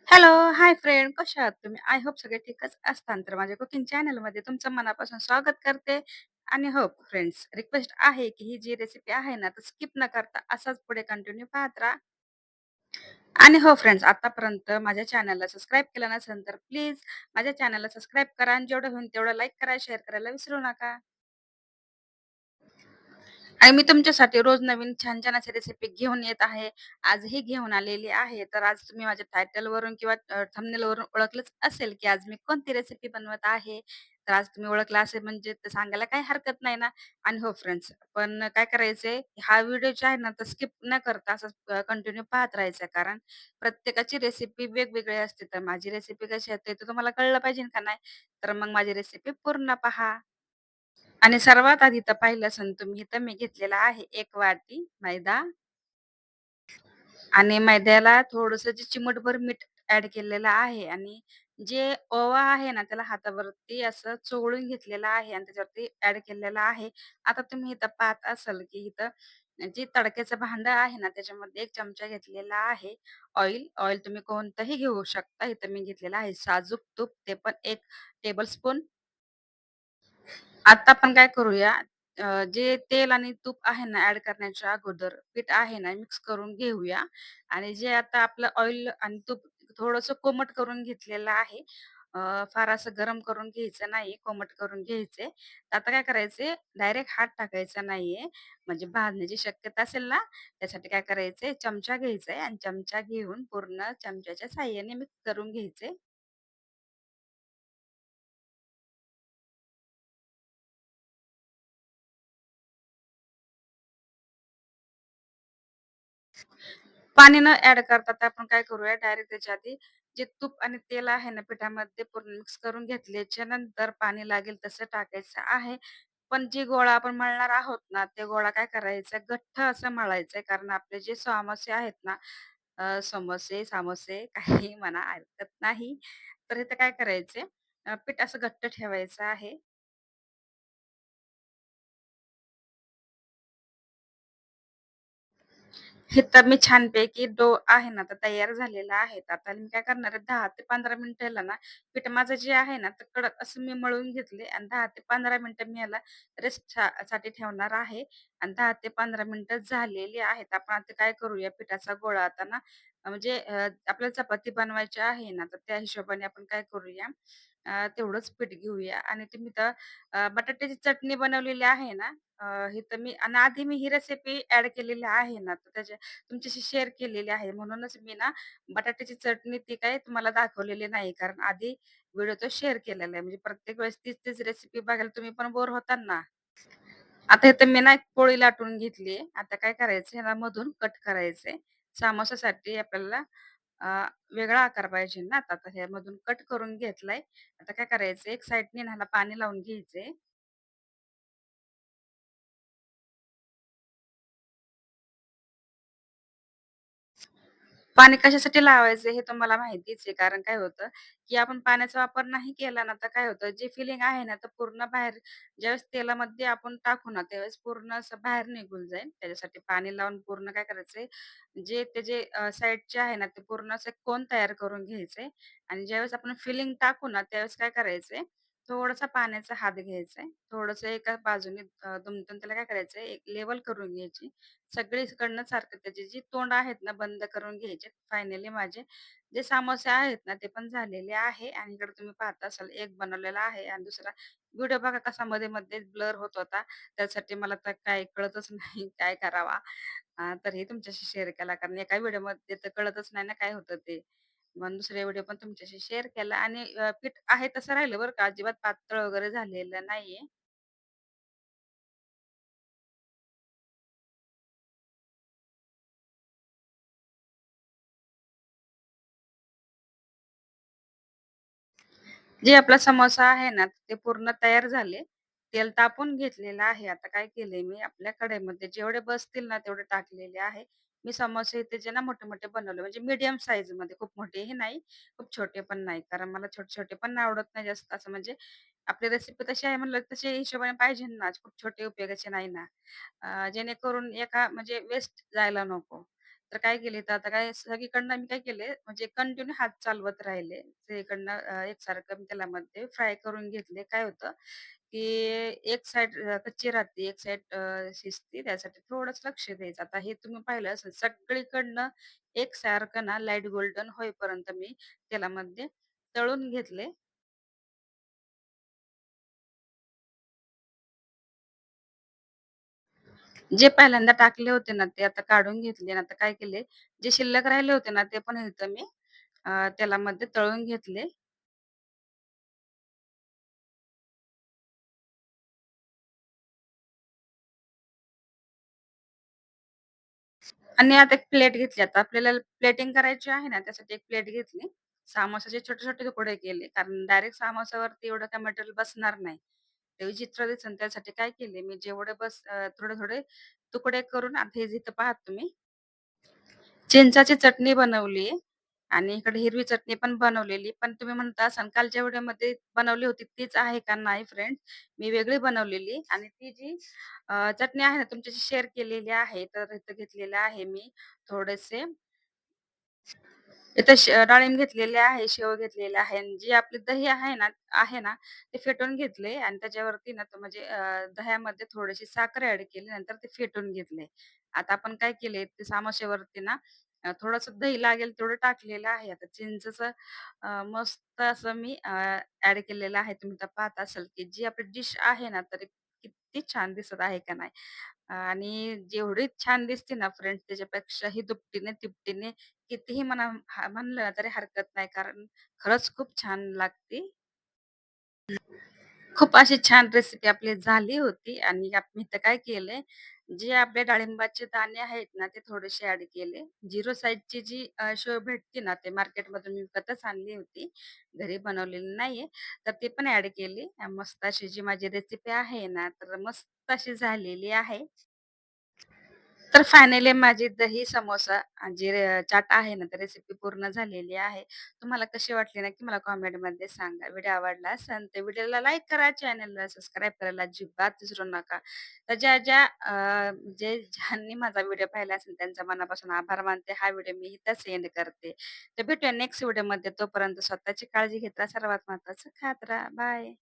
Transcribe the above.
Hello, hi friend, कशा आहात तुम्ही? आय होप सगळे ठीकच असताल. तर माझ्या कुकिंग चॅनलमध्ये तुमचं मनापासून स्वागत करते. आणि हो फ्रेंड्स, रिक्वेस्ट आहे की ही जी रेसिपी आहे ना, तर स्किप न करता असाच पुढे कंटिन्यू पाहत राहा. आणि हो फ्रेंड्स, आतापर्यंत माझ्या चॅनलला सबस्क्राईब केलं नसेल तर प्लीज माझ्या चॅनलला सबस्क्राईब करा आणि जेवढं होईल तेवढं लाईक करा, शेअर करायला विसरू नका. आणि मी तुमच्यासाठी रोज नवीन छान-छान अशी रेसिपी घेऊन येत आहे. आजही घेऊन आलेली आहे. तर आज तुम्ही माझ्या टायटलवरून किंवा थंबनेलवरून ओळखलंच असेल, की आज मी कोणती रेसिपी बनवत आहे. तर आज तुम्ही ओळखला असेल म्हणजे ते सांगायला काही हरकत नाही ना. आणि हो फ्रेंड्स, पण काय करायचंय, हा व्हिडिओ जो आहे ना, तर स्किप न करता असंच कंटिन्यू पाहत राहायचं. कारण प्रत्येकाची रेसिपी वेगवेगळी असते. तर माझी रेसिपी कशी असते ते तुम्हाला कळलं पाहिजे का नाही? तर मग माझी रेसिपी पूर्ण पहा. आणि सर्वात आधी तर पाहिलं असेल तुम्ही, तर मी घेतलेला आहे 1 वाटी मैदा आणि मैद्याला थोडंसं जे चिमूटभर मीठ ॲड केलेलं आहे आणि जे ओवा आहे ना, त्याला हातावरती असं चोळून घेतलेला आहे आणि त्याच्यावरती ॲड केलेला आहे. आता तुम्ही इथं पाहत असाल, की इथं जे तडक्याचं भांडं आहे ना, त्याच्यामध्ये 1 चमचा घेतलेला आहे ऑइल. ऑइल तुम्ही कोणतंही घेऊ शकता. इथं मी घेतलेलं आहे साजूक तूप, ते पण 1 टेबलस्पून. आता आपण काय करूया, जे तेल आणि तूप आहे ना ॲड करण्याच्या अगोदर पीठ आहे ना मिक्स करून घेऊया आणि जे आता आपलं ऑइल आणि तूप थोडंसं कोमट करून घेतलेलं आहे. फार असं गरम करून घ्यायचं नाही, कोमट करून घ्यायचंय. तर आता काय करायचंय, डायरेक्ट हात टाकायचा नाहीये, म्हणजे भाजण्याची शक्यता असेल ना, त्यासाठी काय करायचंय, चमचा घ्यायचा आहे आणि चमचा घेऊन पूर्ण चमच्याच्या साहाय्याने मिक्स करून घ्यायचंय. पाणी न ॲड करता आता आपण काय करूया, डायरेक्ट त्याच्या आधी जे तूप आणि तेल आहे ना पिठामध्ये पूर्ण मिक्स करून घेतल्याच्या नंतर पाणी लागेल तसं टाकायचं आहे. पण जे गोळा आपण मळणार आहोत ना, ते गोळा काय करायचा, घट्ट असं मळायचंय. कारण आपले जे समोसे आहेत ना, समोसे, सामोसे काहीही म्हणा हरकत नाही. तर इथं काय करायचे, पीठ असं घट्ट ठेवायचं आहे. हे तर मी छानपैकी डो आहे ना, तर तयार झालेला आहे. तर आता मी काय करणार आहे, 10 ते 15 मिनिटं ह्याला ना, पीठ माझं जे आहे ना, तर कडक असं मी मळून घेतले आणि 10 ते 15 मिनिटं मी ह्याला रेस्ट साठी ठेवणार आहे. आणि 10 ते 15 मिनिटं झालेली आहेत. आपण आता काय करूया, पिठाचा गोळा आता ना, म्हणजे आपल्याला चपाती बनवायची आहे ना, तर त्या हिशोबाने आपण काय करूया, तेवढंच पीठ घेऊया आणि तुम्ही तर बटाट्याची चटणी बनवलेली आहे ना, हे तर मी आणि आधी मी ही रेसिपी ॲड केलेली आहे ना, तर तुमच्याशी शेअर केलेली आहे. म्हणूनच मी ना बटाट्याची चटणी ती काही तुम्हाला दाखवलेली नाही. कारण आधी व्हिडिओ तो शेअर केलेला आहे. म्हणजे प्रत्येक वेळेस तीच-तीच रेसिपी बघायला तुम्ही पण बोर होताल ना. आता इथे मी ना एक पोळी लाटून घेतली. आता काय करायचं, ह्याला मधून कट करायचंय. समोसासाठी आपल्याला अ, वेगळा आकार पाहिजे ना, आता ह्यामधून कट करून घेतलाय. आता काय करायचं, एक साइडने ह्याला पाणी लावून घ्यायचंय. पाणी कशासाठी लावायचं हे तुम्हाला माहितीच आहे. कारण काय होतं, की आपण पाण्याचा वापर नाही केला ना, तर काय होतं, जे फिलिंग आहे ना, तर पूर्ण बाहेर ज्यावेळेस तेलामध्ये आपण टाकू ना, त्यावेळेस पूर्ण असं बाहेर निघून जाईल. त्याच्यासाठी पाणी लावून पूर्ण काय करायचंय, जे त्याचे साईडचे आहे ना, ते पूर्ण असं कोन तयार करून घ्यायचंय आणि ज्यावेळेस आपण फिलिंग टाकू ना, त्यावेळेस काय करायचंय, थोडासा पाण्याचा हात घ्यायचा आहे. थोडंसं एका बाजूने दुमडून त्याला काय करायचंय, एक लेव्हल करून घ्यायची. सगळीकडनं सारखं त्याचे जे तोंड आहेत ना, बंद करून घ्यायचे. फायनली माझे जे समोसे आहेत ना, ते पण झालेले आहे आणि इकडे तुम्ही पाहता असाल एक बनवलेला आहे आणि दुसरा व्हिडिओ बघा कसा मध्ये-मध्ये ब्लर होत होता. त्यासाठी मला तर काही कळतच नाही काय करावा. तर हे तुमच्याशी शेअर केला कारण एका व्हिडिओमध्ये तर कळतच नाही ना काय होतं ते. म्हणून दुसरा व्हिडिओ पण तुमच्याशी शेअर केला आणि पीठ आहे तसं राहिलं बरं का, अजिबात पातळ वगैरे झालेलं नाहीये. जे आपला समोसा आहे ना, ते पूर्ण तयार झाले. तेल तापून घेतलेलं आहे. आता काय केलंय मी आपल्या कढईमध्ये जेवढे बसतील ना, तेवढे टाकलेले आहे. मी समोसे इथे जे ना मोठे-मोठे बनवले म्हणजे मीडियम साइजमध्ये, खूप मोठेही नाही, खूप छोटे पण नाही. कारण मला छोटे-छोटे पण आवडत नाही जास्त असं म्हणजे आपली रेसिपी तशी आहे म्हणलं तशा हिशोबाने पाहिजे ना, खूप छोटे उपयोगाचे नाही ना. जेणेकरून एका म्हणजे वेस्ट जायला नको. तर काय केले, तर आता काय सगळीकडनं मी काय केले, म्हणजे कंटिन्यू हात चालवत राहिले. सगळीकडनं एकसारखं मी तेलामध्ये फ्राय करून घेतले. काय होतं, की एक साइड कच्ची राहते, एक साइड शिजते. त्यासाठी थोडंसं लक्ष द्यायचं. आता हे तुम्ही पाहिलं असेल सगळीकडनं एकसारखं ना लाईट गोल्डन होईपर्यंत मी तेलामध्ये तळून घेतले. जे पहिल्यांदा टाकले होते ना, ते आता काढून घेतले आणि आता काय केले, जे शिल्लक राहिले होते ना, ते पण इथं मी तेलामध्ये तळून घेतले. आणि आता एक प्लेट घेतली. आता आपल्याला प्लेटिंग करायची आहे ना, त्यासाठी एक प्लेट घेतली. सामोसाचे छोटे-छोटे तुकडे केले. कारण डायरेक्ट सामोसावरती एवढं काही मटेरियल बसणार नाही. ते विचित्र दिसेल त्यासाठी काय केले मी जेवढे थोडे-थोडे तुकडे करून आता हे जिथं पाहात तुम्ही चिंचाची चटणी बनवली आणि इकडे हिरवी चटणी पण बनवलेली. पण तुम्ही म्हणता असाल कालच्या व्हिडिओमध्ये बनवली होती तीच आहे का? नाही फ्रेंड्स, मी वेगळी बनवलेली आणि ती जी चटणी आहे ना तुमच्याशी शेअर केलेली आहे. तर इथं घेतलेलं आहे मी थोडेसे इथं डाळिंब घेतलेले आहे, शेव घेतलेले आहे आणि जी आपली दही आहे ना, ते फेटून घेतले आणि त्याच्यावरती ना तर म्हणजे दह्यामध्ये थोडीशी साखर ॲड केली. नंतर ते फेटून घेतले. आता आपण काय केले, ते सामोश्यावरती ना थोडंसं दही लागेल तेवढं टाकलेलं आहे. आता चिंचचं मस्त असं मी ॲड केलेलं आहे. तुम्ही तर पाहत असाल, की जी आपली डिश आहे ना, तर किती छान दिसत आहे का नाही? आणि जेवढी छान दिसते ना फ्रेंड्स, त्याच्यापेक्षाही दुपटीने-तिपटीने कितीही म्हणलं ना तरी हरकत नाही. कारण खरंच खूप छान लागते. खूप अशी छान रेसिपी आपली झाली होती आणि मी इथं काय केलंय, जे आपले डाळिंबाचे दाणे आहेत ना, ते थोडेसे ॲड केले. झिरो साइजची जी शेव भेटते ना, ते मार्केटमधून मी विकतच आणली होती. घरी बनवलेली नाहीये. तर ती पण ॲड केली. मस्त अशी जी माझी रेसिपी आहे ना, तर मस्त अशी झालेली आहे. तर फायनली माझी दही समोसा जी चाट आहे ना, तर रेसिपी पूर्ण झालेली आहे. तुम्हाला कशी वाटली नक्की मला कमेंटमध्ये सांगा. व्हिडिओ आवडला असेल तर व्हिडिओला लाईक करा, चॅनलला सबस्क्राईब करायला अजिबात विसरू नका. तर ज्यांनी माझा व्हिडिओ पाहिला असेल त्यांचा मनापासून आभार मानते. हा व्हिडिओ मी इथेच एंड करते. तर भेटूया नेक्स्ट व्हिडिओमध्ये. तोपर्यंत स्वतःची काळजी घेत सर्वात महत्त्वाचं खात राहा. बाय.